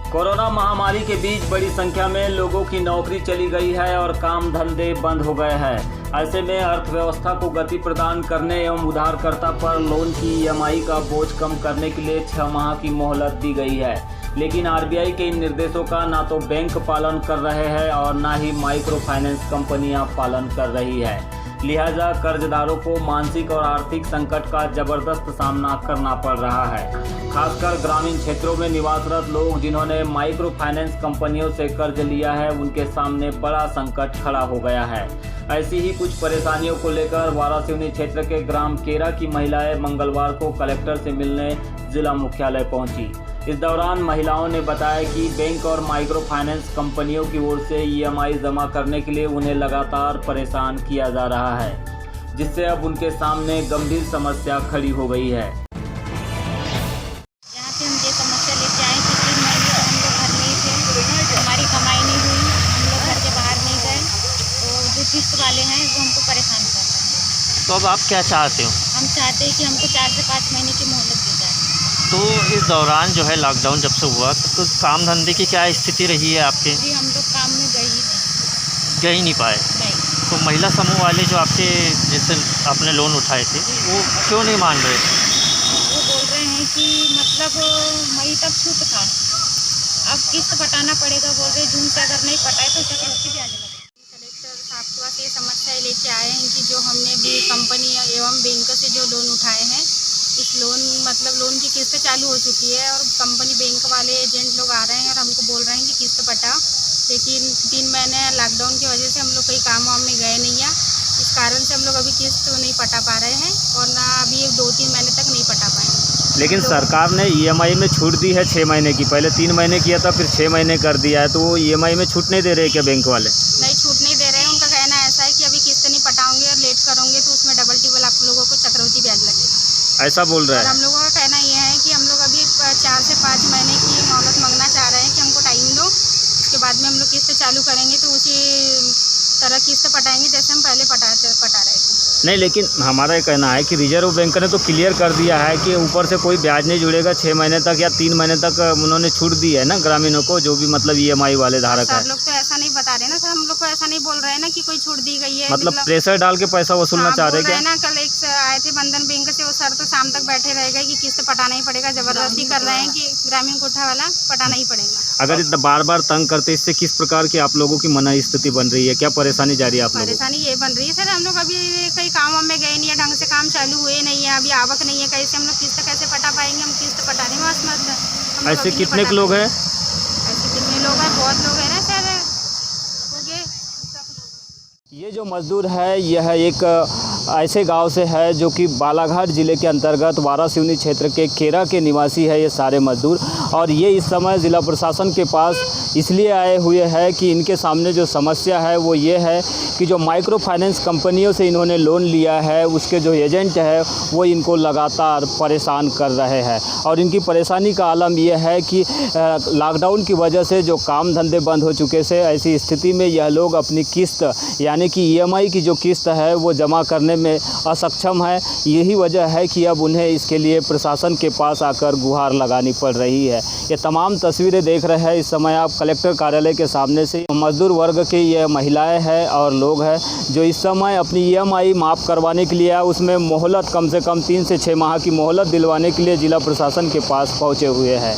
Corona महामारी के बीच बड़ी संख्या में लोगों की नौकरी चली गई है और काम धंधे बंद हो गए हैं। ऐसे में अर्थव्यवस्था को गति प्रदान करने एवं उधारकर्ता पर लोन की ईएमआई का बोझ कम करने के लिए 6 माह की मोहलत दी गई है। लेकिन आरबीआई के इन निर्देशों का ना तो बैंक पालन कर रहे हैं और ना ही माइक्रो फाइनेंस कंपनियां पालन कर रही है। लिहाजा कर्जदारों को मानसिक और आर्थिक संकट का जबरदस्त सामना करना पड़ रहा है। खासकर ग्रामीण क्षेत्रों में निवासरत लोग जिन्होंने माइक्रो फाइनेंस कंपनियों से कर्ज लिया है, उनके सामने बड़ा संकट खड़ा हो गया है। ऐसी ही कुछ परेशानियों को लेकर वारासिवनी क्षेत्र के ग्राम केरा की महिलाएं मंगलवार को कलेक्टर से मिलने जिला मुख्यालय पहुंची। इस दौरान महिलाओं ने बताया कि बैंक और माइक्रो फाइनेंस कंपनियों की ओर से ईएमआई जमा करने के लिए उन्हें लगातार परेशान किया जा रहा है, जिससे अब उनके सामने गंभीर समस्या खड़ी हो गई है। यहाँ पे हम ये समस्या लेके आए कि 3 महीने तो हम लोग घर में ही थे, हमारी कमाई नहीं हुई, हम लोग घर के बाहर नहीं गए, तो जो किस्त वाले हैं वो हमको परेशान कर रहे हैं। तो अब आप क्या चाहते हो? हम चाहते हैं कि हमको 4 से 5 महीने की मोहलत दी जाए। तो इस दौरान जो है लॉकडाउन जब से हुआ तो काम धंधे की क्या स्थिति रही है आपके? जी हम लोग काम में गए ही नहीं पाए। नहीं। तो महिला समूह वाले जो आपके जिससे आपने लोन उठाए थे वो क्यों नहीं मान रहे? वो बोल रहे हैं कि मतलब मई तक छूट था, अब किस्त पटाना पड़ेगा, बोल रहे जून से अगर नहीं पटाए तो चक्रवृद्धि ब्याज लगेगा। कलेक्टर साहब के पास ये समस्या लेके आए हैं कि जो हमने भी कंपनी एवं बैंक से जो लोन उठाए हैं, इस लोन की किस्त चालू हो चुकी है और कंपनी बैंक वाले एजेंट लोग आ रहे हैं और हमको बोल रहे हैं कि किस्त पटाओ, लेकिन 3 महीने लॉकडाउन की वजह से हम लोग कहीं काम वाम में गए नहीं है, इस कारण से हम लोग अभी किस्त नहीं पटा पा रहे हैं और ना अभी 2-3 महीने तक नहीं पटा पाएंगे। लेकिन सरकार ने ईएमआई में छूट दी है 6 महीने की, पहले 3 महीने किया था, फिर 6 महीने कर दिया है, तो वो ईएमआई में छूट नहीं दे रहे क्या बैंक वाले? नहीं, छूट नहीं दे रहे हैं। उनका कहना ऐसा है कि अभी किस्त नहीं पटाओगे और लेट करोगे तो उसमें डबल टिबल आप लोगों को चक्रवृद्धि ब्याज लगेगा, ऐसा बोल रहा और है। हम लोगों का कहना ये है कि हम लोग अभी 4 से 5 महीने की मोहलत मांगना चाह रहे हैं कि हमको टाइम दो, उसके बाद में हम लोग किस्त चालू करेंगे तो उसी तरह किस्त पटाएंगे जैसे हम पहले पटा रहे थे। नहीं, लेकिन हमारा ये कहना है कि रिजर्व बैंक ने तो क्लियर कर दिया है कि ऊपर से कोई ब्याज नहीं जुड़ेगा 6 महीने तक या 3 महीने तक, उन्होंने छूट दी है ना ग्रामीणों को, जो भी मतलब ईएमआई वाले धारक है। सर लोग तो ऐसा नहीं बता रहे ना सर, हम लोग को ऐसा नहीं बोल रहे हैं ना कि कोई छूट दी गई है, मतलब प्रेशर डाल के पैसा वसूलना चाह रहे हैं ना। कल एक आए थे बंधन बैंक से, वो सर तो शाम तक बैठे रह गए कि किस्त पटाना ही पड़ेगा, जबरदस्ती कर रहे हैं कि ग्रामीण कोठा वाला पटाना ही पड़ेगा। अगर इतना बार बार तंग करते, इससे किस प्रकार की आप लोगों की मन स्थिति बन रही है, क्या परेशानी जा रही है आप लोगों को? परेशानी ये बन रही है सर, हम लोग अभी कहीं काम में गए नहीं है, ढंग से काम चालू हुए नहीं है, अभी आवक नहीं है, कैसे हम लोग किस्त कैसे पटा पाएंगे? हम किस्त पटाने में असमर्थ है। ऐसे कितने लोग हैं? ऐसे कितने लोग हैं? बहुत लोग हैं ना सर। ये जो मजदूर है यह एक ऐसे गांव से है जो कि बालाघाट ज़िले के अंतर्गत वारासिवनी क्षेत्र के केरा के निवासी है ये सारे मजदूर, और ये इस समय ज़िला प्रशासन के पास इसलिए आए हुए हैं कि इनके सामने जो समस्या है वो ये है कि जो माइक्रो फाइनेंस कंपनियों से इन्होंने लोन लिया है, उसके जो एजेंट है वो इनको लगातार परेशान कर रहे हैं। और इनकी परेशानी का आलम यह है कि लॉकडाउन की वजह से जो काम धंधे बंद हो चुके से, ऐसी स्थिति में यह लोग अपनी किस्त यानी कि ईएमआई की जो किस्त है वो जमा करने में असक्षम है। यही वजह है कि अब उन्हें इसके लिए प्रशासन के पास आकर गुहार लगानी पड़ रही है। ये तमाम तस्वीरें देख रहे हैं इस समय आप कलेक्टर कार्यालय के सामने से। मजदूर वर्ग के ये महिलाएं हैं और लोग हैं जो इस समय अपनी ईएमआई माफ़ करवाने के लिए, उसमें मोहलत कम से कम 3 से 6 माह की मोहलत दिलवाने के लिए जिला प्रशासन के पास पहुँचे हुए हैं।